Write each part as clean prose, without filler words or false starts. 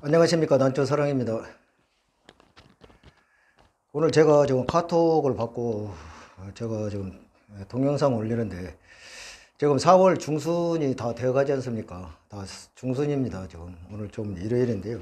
안녕하십니까. 난초사랑입니다. 오늘 제가 지금 카톡을 받고 제가 지금 동영상 올리는데 지금 4월 중순이 다 되어 가지 않습니까? 다 중순입니다. 지금 오늘 좀 일요일인데요.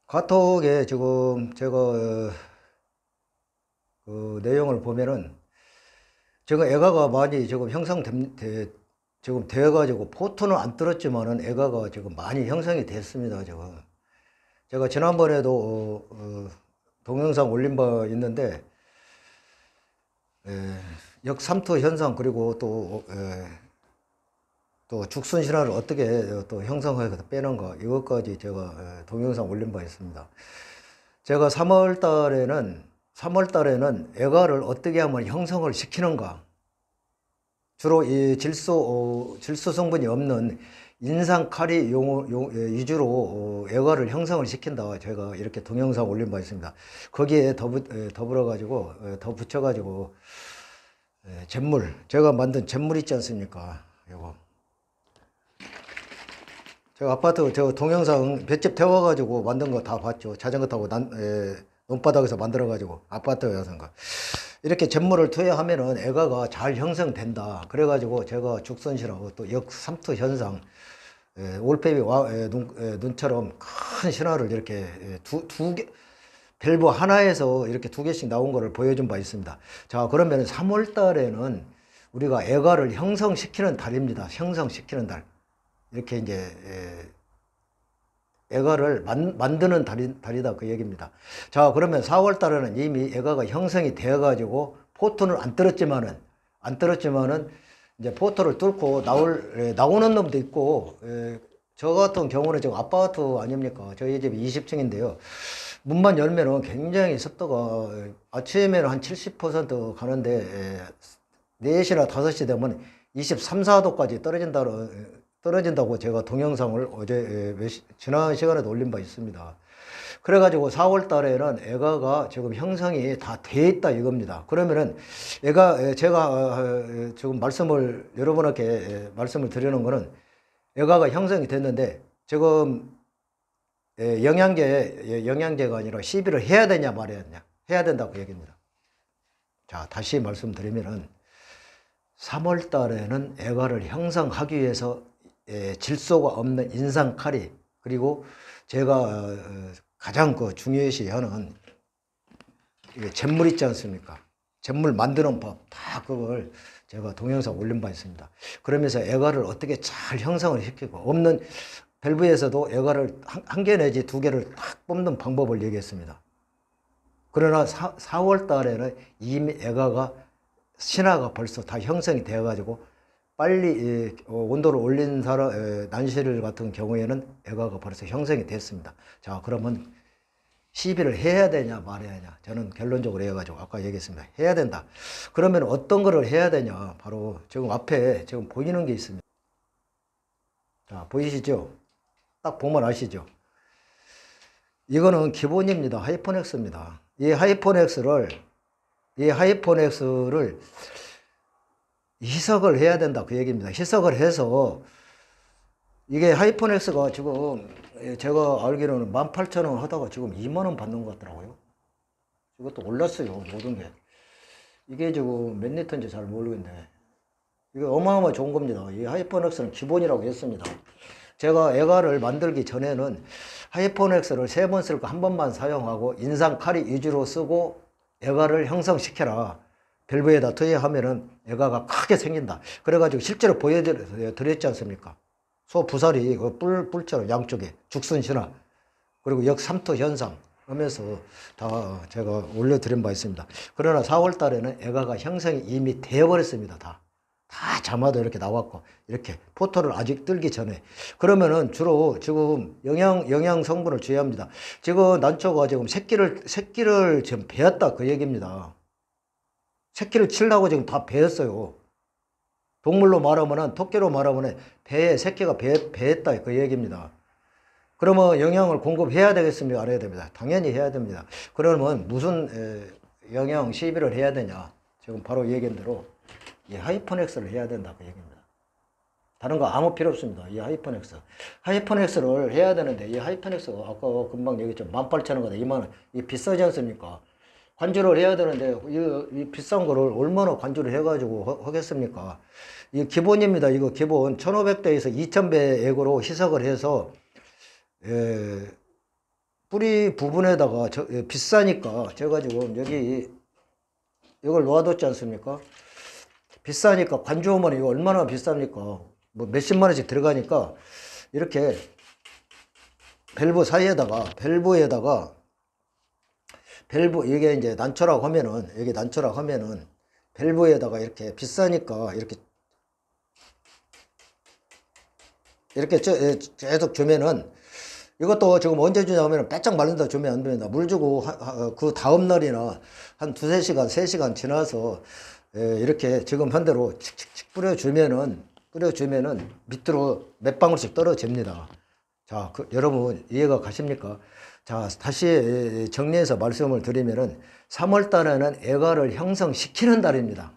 카톡에 지금 제가 그 내용을 보면은 지금 애가가 많이 지금 지금 되어가지고 포토는 안 뜰었지만은 애가가 지금 많이 형성이 됐습니다. 지금 제가 지난번에도 동영상 올린 바 있는데 역삼투 현상 그리고 또 죽순 신화를 어떻게 또 형성해서 빼는가 이것까지 제가 동영상 올린 바 있습니다. 제가 3월 달에는 애가를 어떻게 하면 형성을 시키는가, 주로 이 질소 성분이 없는 인상 카리 위주로 애가를 형성을 시킨다. 제가 이렇게 동영상 올린 바 있습니다. 거기에 더불어 가지고 더 붙여 가지고 잿물, 제가 만든 잿물 있지 않습니까? 이거 제가 아파트 저 동영상 볏짚 태워 가지고 만든 거 다 봤죠. 자전거 타고 논바닥에서 만들어 가지고 아파트에서인가 이렇게 잿물을 투여하면은 애가가 잘 형성된다. 그래가지고 제가 죽선신하고 또 역삼투 현상, 올빼미 눈처럼 큰 신화를 이렇게 두 개, 밸브 하나에서 이렇게 두 개씩 나온 거를 보여준 바 있습니다. 자, 그러면 3월 달에는 우리가 애가를 형성시키는 달입니다. 형성시키는 달. 이렇게 이제 애가를 만드는 달이다 그 얘기입니다. 자, 그러면 4월 달에는 이미 애가가 형성이 되어 가지고 포토는 안 떨었지만은 이제 포토를 뚫고 나오는 놈도 있고, 저 같은 경우는 지금 아파트 아닙니까? 저희 집이 20층인데요. 문만 열면은 굉장히 습도가 아침에는 한 70% 가는데 4시나 5시 되면 23, 4도까지 떨어진다고 제가 동영상을 지난 시간에도 올린 바 있습니다. 그래가지고 4월 달에는 애가가 지금 형성이 다 돼 있다 이겁니다. 그러면은 제가 지금 여러분께 말씀을 드리는 거는 애가가 형성이 됐는데 지금 영양제가 아니라 시비를 해야 되냐 말아야 되냐. 해야 된다고 얘기입니다. 자, 다시 말씀드리면은 3월 달에는 애가를 형성하기 위해서 질소가 없는 인상 카리, 그리고 제가 가장 중요시하는 잿물 있지 않습니까? 잿물 만드는 법, 다 그걸 제가 동영상 올린 바 있습니다. 그러면서 애가를 어떻게 잘 형성을 시키고, 없는 밸브에서도 애가를 한 개 내지 두 개를 딱 뽑는 방법을 얘기했습니다. 그러나 4월 달에는 이미 애가가 신화가 벌써 다 형성이 되어 가지고 빨리 온도를 올린 난시를 같은 경우에는 애가가 벌써 형성이 됐습니다. 자, 그러면 시비를 해야 되냐 말아야 하냐. 저는 결론적으로 해가지고 아까 얘기했습니다. 해야 된다. 그러면 어떤 거를 해야 되냐. 바로 지금 앞에 지금 보이는 게 있습니다. 자, 보이시죠? 딱 보면 아시죠? 이거는 기본입니다. 하이포넥스입니다. 이 하이포넥스를 희석을 해야 된다 그 얘기입니다. 희석을 해서 이게 하이포넥스가 지금 제가 알기로는 18,000원 하다가 지금 2만원 받는 것 같더라고요. 이것도 올랐어요. 모든 게. 이게 지금 몇 리터인지 잘 모르겠는데 이게 어마어마 좋은 겁니다. 이 하이포넥스는 기본이라고 했습니다. 제가 애가를 만들기 전에는 하이포넥스를 3번 쓸 거 한 번만 사용하고 인상 카리 위주로 쓰고 애가를 형성시켜라. 밸브에다 투여하면은 애가가 크게 생긴다. 그래가지고 실제로 보여드렸지 않습니까? 소 부살이 뿔처럼 양쪽에 죽순 신화 그리고 역삼투 현상 하면서 다 제가 올려드린 바 있습니다. 그러나 4월 달에는 애가가 형성이 이미 되어버렸습니다. 다 자마도 이렇게 나왔고 이렇게 포토를 아직 뜰기 전에 그러면은 주로 지금 영양 성분을 주의합니다. 지금 난초가 지금 새끼를 지금 베었다 그 얘기입니다. 새끼를 치려고 지금 다 베었어요. 동물로 말하면은 토끼로 말하면은 새끼가 배했다 그 얘기입니다. 그러면 영양을 공급해야 되겠습니까? 안 해야 됩니다. 당연히 해야 됩니다. 그러면 무슨 영양 시비를 해야 되냐? 지금 바로 얘기한 대로 이 하이퍼넥스를 해야 된다 그 얘기입니다. 다른 거 아무 필요 없습니다. 이 하이퍼넥스. 하이퍼넥스를 해야 되는데, 이 하이퍼넥스가 아까 금방 얘기했죠. 18,000원보다 2만원. 이 비싸지 않습니까? 관주를 해야 되는데, 이 비싼 거를 얼마나 관주를 해가지고 하겠습니까? 이 기본입니다. 이거 기본. 1500대에서 2000배 액으로 희석을 해서, 뿌리 부분에다가 비싸니까, 제가 지금 여기, 이걸 놓아뒀지 않습니까? 비싸니까 관주오면 이거 얼마나 비쌉니까? 뭐 몇십만 원씩 들어가니까 이렇게 밸브에다가 이게 이제 난초라고 하면은 여기 난초라고 하면은 밸브에다가 이렇게 비싸니까 이렇게 계속 주면은 이것도 지금 언제 주냐 하면 빼짝 말린다 주면 안 됩니다. 물 주고 그 다음 날이나 한 두세 시간, 3시간 지나서 이렇게 지금 현대로 칙칙칙 뿌려주면은 밑으로 몇 방울씩 떨어집니다. 자, 여러분 이해가 가십니까? 자, 다시 정리해서 말씀을 드리면은 3월 달에는 애가를 형성시키는 달입니다.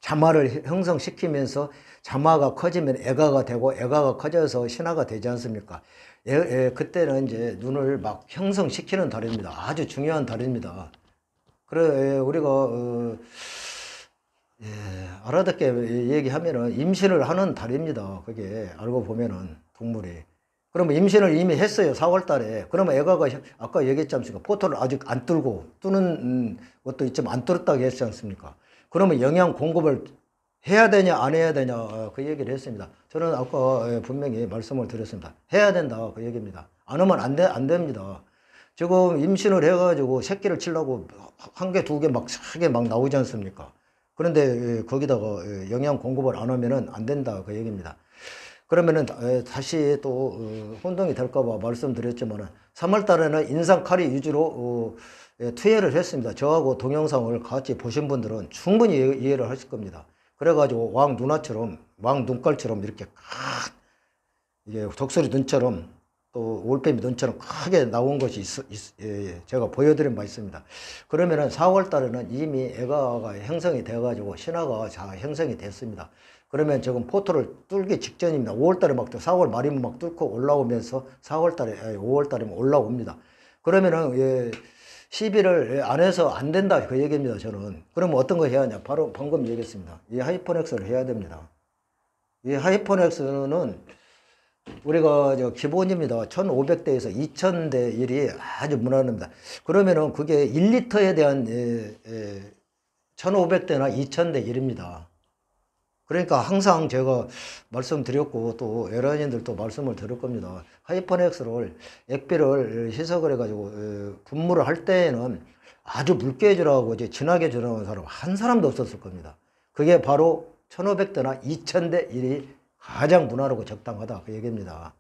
자마를 형성시키면서 자마가 커지면 애가가 되고 애가가 커져서 신화가 되지 않습니까? 그때는 이제 눈을 막 형성시키는 달입니다. 아주 중요한 달입니다. 그래, 우리가, 알아듣게 얘기하면은 임신을 하는 달입니다. 그게 알고 보면은 동물이. 그러면 임신을 이미 했어요. 4월 달에. 그러면 애가가 아까 얘기했지 않습니까? 포토를 아직 안 뚫고 뚫는 것도 있지만 안 뚫었다고 했지 않습니까? 그러면 영양 공급을 해야 되냐 안 해야 되냐 그 얘기를 했습니다. 저는 아까 분명히 말씀을 드렸습니다. 해야 된다 그 얘기입니다. 안 하면 안 됩니다. 지금 임신을 해가지고 새끼를 치려고 한 개, 두 개 막, 3개 막 나오지 않습니까? 그런데 거기다가 영양 공급을 안 하면은 안 된다 그 얘기입니다. 그러면은 다시 또 혼동이 될까봐 말씀드렸지만은 3월 달에는 인상칼이 위주로 투여를 했습니다. 저하고 동영상을 같이 보신 분들은 충분히 이해를 하실 겁니다. 그래가지고 왕 누나처럼, 왕 눈깔처럼 이렇게 이게 독수리 눈처럼 또 올빼미 눈처럼 크게 나온 것이 제가 보여드린 바 있습니다. 그러면은 4월 달에는 이미 애가가 형성이 되어가지고 신화가 잘 형성이 됐습니다. 그러면 지금 포토를 뚫기 직전입니다. 5월 달에 막 4월 말이면 막 뚫고 올라오면서 4월 달에, 5월 달이면 올라옵니다. 그러면은 10일을 안 해서 안 된다 그 얘기입니다. 저는. 그러면 어떤 거 해야 하냐? 바로 방금 얘기했습니다. 이 하이퍼넥스를 해야 됩니다. 이 하이퍼넥스는 우리가 기본입니다. 1500대에서 2000대 1이 아주 무난합니다. 그러면은 그게 1리터에 대한 1500대나 2000대 1입니다. 그러니까 항상 제가 말씀드렸고 또 에라인들도 말씀을 드릴 겁니다. 하이퍼넥스를 액비를 희석을 해가지고 분무를 할 때에는 아주 묽게 해주라고 이제 진하게 해주라는 사람 한 사람도 없었을 겁니다. 그게 바로 1500대나 2000대 1이 가장 무난하고 적당하다 그 얘기입니다.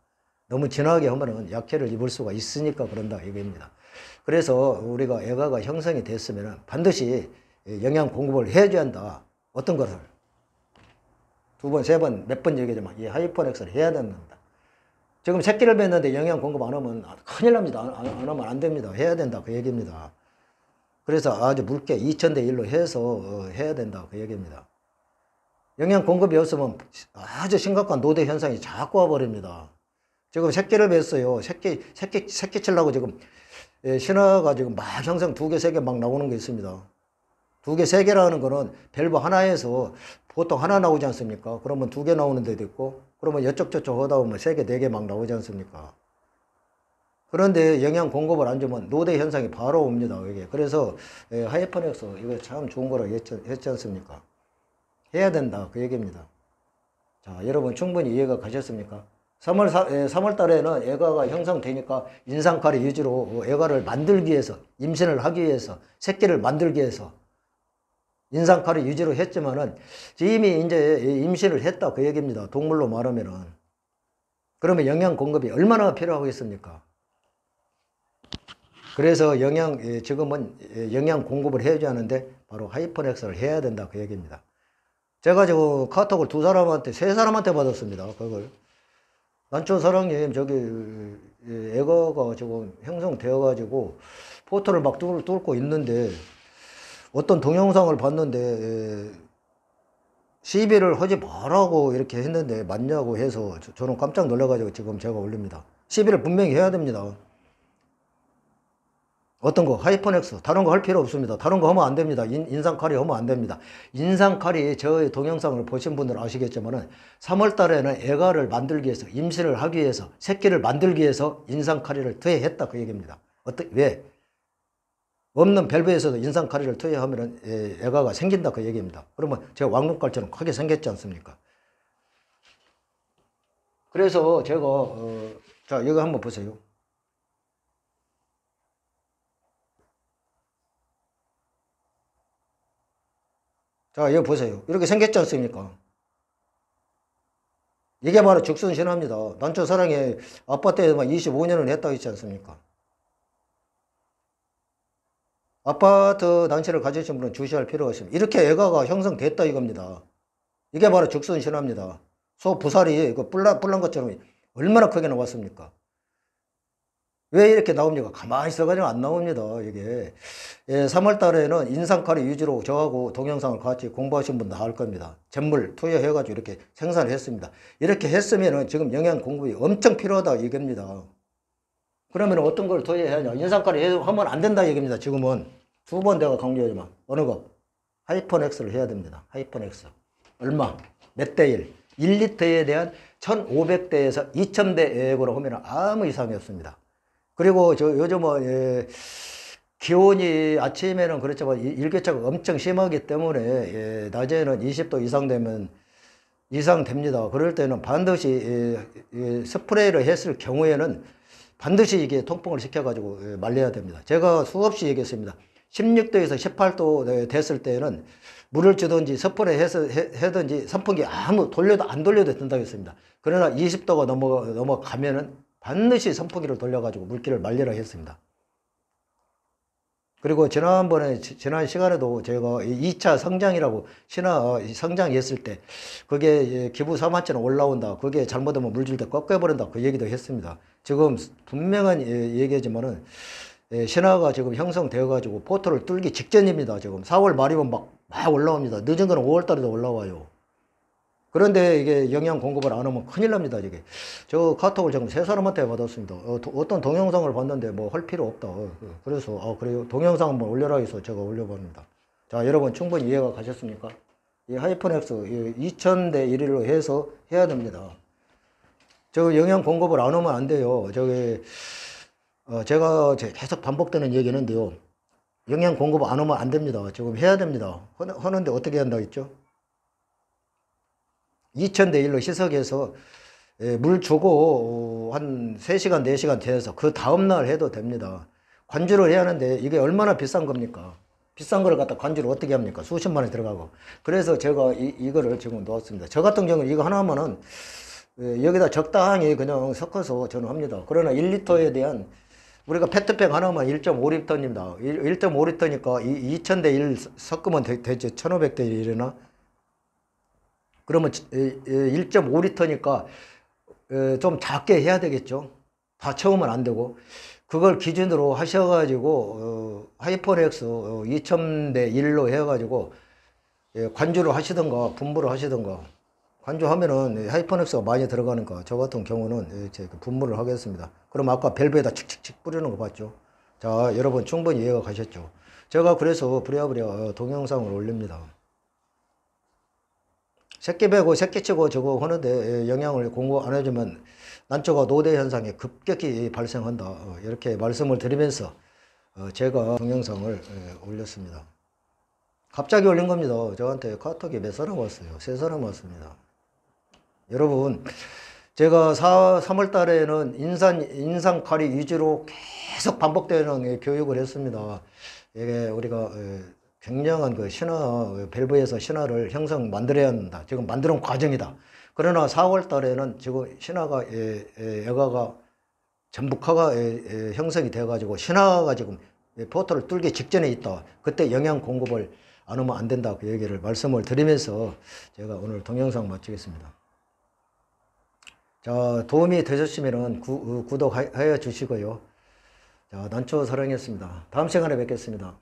너무 진하게 하면은 약해를 입을 수가 있으니까 그런다 얘기입니다. 그래서 우리가 애가가 형성이 됐으면 반드시 영양 공급을 해줘야 한다. 어떤 것을? 두 번, 세 번, 몇 번 얘기하지만 이 하이퍼넥스를 해야 된다. 지금 새끼를 뱉는데 영양 공급 안 하면 큰일 납니다. 안 하면 안 됩니다. 해야 된다. 그 얘기입니다. 그래서 아주 묽게 2000대 1로 해서 해야 된다. 그 얘기입니다. 영양 공급이 없으면 아주 심각한 노대 현상이 자꾸 와버립니다. 지금 새끼를 뱉어요. 새끼 치려고 지금 신화가 지금 막 형성 2개, 3개 막 나오는 게 있습니다. 2개, 3개라는 거는 밸브 하나에서 보통 하나 나오지 않습니까? 그러면 2개 나오는 데도 있고, 그러면 이쪽 저쪽 하다 보면 3개, 4개 막 나오지 않습니까? 그런데 영양 공급을 안 주면 노대 현상이 바로 옵니다. 이게. 그래서 하이퍼넥스 이거 참 좋은 거라고 했지 않습니까? 해야 된다. 그 얘기입니다. 자, 여러분 충분히 이해가 가셨습니까? 3월 달에는 애가가 형성되니까 인상칼이 위주로 애가를 만들기 위해서, 임신을 하기 위해서, 새끼를 만들기 위해서 인상칼이 위주로 했지만은 이미 이제 임신을 했다 그 얘기입니다. 동물로 말하면은. 그러면 영양 공급이 얼마나 필요하겠습니까? 그래서 지금은 영양 공급을 해야지 하는데 바로 하이퍼넥스를 해야 된다 그 얘기입니다. 제가 지금 카톡을 2사람한테, 3사람한테 받았습니다. 그걸. 난초 사랑님, 애가가 지금 형성되어가지고 포토를 막 뚫고 있는데 어떤 동영상을 봤는데 시비를 하지 말라고 이렇게 했는데 맞냐고 해서 저는 깜짝 놀라가지고 지금 제가 올립니다. 시비를 분명히 해야 됩니다. 어떤 거? 하이퍼넥스. 다른 거 할 필요 없습니다. 다른 거 하면 안 됩니다. 인상칼이 하면 안 됩니다. 인상칼이 저의 동영상을 보신 분들은 아시겠지만은 3월 달에는 애가를 만들기 위해서, 임신을 하기 위해서, 새끼를 만들기 위해서 인상칼이를 투여했다. 그 얘기입니다. 왜? 없는 밸브에서도 인상칼이를 투여하면은 애가가 생긴다. 그 얘기입니다. 그러면 제가 왕눈깔처럼 크게 생겼지 않습니까? 그래서 제가, 자, 이거 한번 보세요. 자, 이거 보세요. 이렇게 생겼지 않습니까? 이게 바로 죽순신화입니다. 난초 사랑에 아파트에만 25년을 했다고 했지 않습니까? 아파트 난치를 가지신 분은 주시할 필요가 있습니다. 이렇게 애가가 형성됐다 이겁니다. 이게 바로 죽순신화입니다. 소 부살이 그 뿔난 것처럼 얼마나 크게 나왔습니까? 왜 이렇게 나옵니까? 가만히 있어가지고 안 나옵니다. 이게 3월 달에는 인상칼이 위주로 저하고 동영상을 같이 공부하신 분 나올 겁니다. 잿물 투여해가지고 이렇게 생산을 했습니다. 이렇게 했으면은 지금 영양 공급이 엄청 필요하다 이겁니다. 그러면 어떤 걸 투여해야 하냐? 인상칼이 하면 안 된다 얘기입니다. 지금은 두 번 내가 강조하지만 어느 거? 하이퍼넥스를 해야 됩니다. 하이퍼넥스 얼마? 몇 대 1? 1리터에 대한 1500대에서 2000대 액으로 하면 아무 이상이 없습니다. 그리고 요즘은 기온이 아침에는 그렇지만 일교차가 엄청 심하기 때문에 낮에는 20도 이상 되면 이상 됩니다. 그럴 때는 반드시 스프레이를 했을 경우에는 반드시 이게 통풍을 시켜가지고 말려야 됩니다. 제가 수없이 얘기했습니다. 16도에서 18도 됐을 때는 물을 주든지 스프레이 해든지 선풍기 아무 돌려도 안 돌려도 된다고 했습니다. 그러나 20도가 넘어가면은 반드시 선풍기를 돌려가지고 물기를 말리라 했습니다. 그리고 지난 시간에도 제가 2차 성장이라고 성장했을 때 그게 기부 3만치는 올라온다. 그게 잘못하면 물 줄 때 꺾여버린다. 그 얘기도 했습니다. 지금 분명한 얘기지만은 신화가 지금 형성되어가지고 포토를 뚫기 직전입니다. 지금 4월 말이면 막 올라옵니다. 늦은 거는 5월 달에도 올라와요. 그런데 이게 영양 공급을 안 하면 큰일 납니다, 이게. 저 카톡을 지금 세 사람한테 받았습니다. 어떤 동영상을 봤는데 뭐 할 필요 없다. 그래서, 그래요. 동영상 한번 올려라 해서 제가 올려봅니다. 자, 여러분 충분히 이해가 가셨습니까? 이 하이퍼넥스 2000대 1일로 해서 해야 됩니다. 저 영양 공급을 안 하면 안 돼요. 제가 계속 반복되는 얘기는데요. 영양 공급 안 하면 안 됩니다. 지금 해야 됩니다. 하는데 어떻게 한다고 했죠? 2000대 1로 희석해서 물 주고 한 3시간, 4시간 돼서 그 다음날 해도 됩니다. 관주를 해야 하는데 이게 얼마나 비싼 겁니까? 비싼 거를 갖다 관주를 어떻게 합니까? 수십만 원이 들어가고. 그래서 제가 이거를 지금 놓았습니다. 저 같은 경우는 이거 하나만은 여기다 적당히 그냥 섞어서 저는 합니다. 그러나 1리터에 대한 우리가 페트병 하나만 1.5리터입니다. 1.5리터니까 2000대 1 섞으면 되죠. 1500대 1이나. 그러면 1.5리터니까 좀 작게 해야 되겠죠. 다 채우면 안 되고. 그걸 기준으로 하셔가지고 하이퍼넥스 2000대 1로 해가지고 관주를 하시던가 분부를 하시던가. 관주하면은 하이퍼넥스가 많이 들어가니까 저 같은 경우는 분무를 하겠습니다. 그럼 아까 밸브에다 칙칙칙 뿌리는 거 봤죠? 자, 여러분 충분히 이해가 가셨죠? 제가 그래서 부랴부랴 동영상을 올립니다. 새끼 베고 새끼 치고 저거 하는데 영양을 공급 안 해주면 난초가 노대 현상이 급격히 발생한다. 이렇게 말씀을 드리면서 제가 동영상을 올렸습니다. 갑자기 올린 겁니다. 저한테 카톡이 몇 사람 왔어요? 3사람 왔습니다. 여러분, 제가 3월 달에는 인상칼이 위주로 계속 반복되는 교육을 했습니다. 이게 우리가 굉장한 그 밸브에서 신화를 만들어야 한다. 지금 만드는 과정이다. 그러나 4월 달에는 지금 애가가 전북화가 형성이 돼가지고 신화가 지금 포털을 뚫기 직전에 있다. 그때 영양 공급을 안 하면 안 된다. 그 얘기를 말씀을 드리면서 제가 오늘 동영상 마치겠습니다. 자, 도움이 되셨으면 구독하여 주시고요. 자, 난초 사랑했습니다. 다음 시간에 뵙겠습니다.